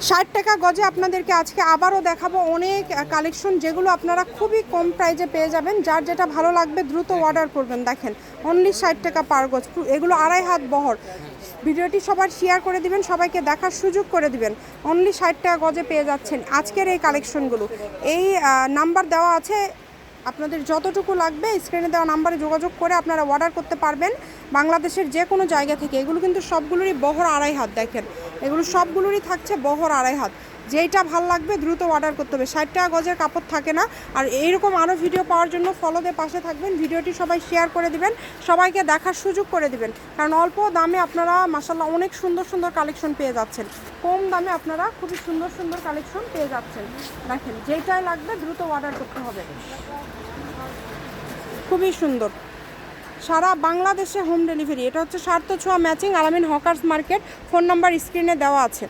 60 টাকা গজে আপনাদেরকে আজকে আবারও দেখাবো অনেক কালেকশন, যেগুলো আপনারা খুবই কম প্রাইজে পেয়ে যাবেন। যার যেটা ভালো লাগবে দ্রুত অর্ডার করবেন। দেখেন অনলি 60 টাকা পার গজ, এগুলো আড়াই হাত বহর। ভিডিওটি সবার শেয়ার করে দিবেন, সবাইকে দেখার সুযোগ করে দিবেন। অনলি 60 টাকা গজে পেয়ে যাচ্ছেন আজকের এই কালেকশনগুলো। এই নাম্বার দেওয়া আছে, আপনাদের যতটুকু লাগবে স্ক্রিনে দেওয়া নাম্বারে যোগাযোগ করে আপনারা অর্ডার করতে পারবেন বাংলাদেশের যে কোনো জায়গা থেকে। এগুলো কিন্তু সবগুলোরই বহর আড়াই হাত। দেখেন এগুলো সবগুলোরই থাকছে বহর আড়াই হাত। যেইটা ভাল লাগবে দ্রুত অর্ডার করতে হবে। 60 টাকা গজের কাপড় থাকে না। আর এইরকম আরও ভিডিও পাওয়ার জন্য ফলো দিয়ে পাশে থাকবেন, ভিডিওটি সবাই শেয়ার করে দিবেন, সবাইকে দেখার সুযোগ করে দিবেন। কারণ অল্প দামে আপনারা মাশাআল্লাহ অনেক সুন্দর সুন্দর কালেকশন পেয়ে যাচ্ছেন। কম দামে আপনারা খুবই সুন্দর সুন্দর কালেকশন পেয়ে যাচ্ছেন। দেখেন যেইটাই লাগবে দ্রুত অর্ডার করতে হবে। খুবই সুন্দর, সারা বাংলাদেশে হোম ডেলিভারি। এটা হচ্ছে সার্থ ছোঁয়া ম্যাচিং আলামিন হকার্স মার্কেট। ফোন নাম্বার স্ক্রিনে দেওয়া আছে।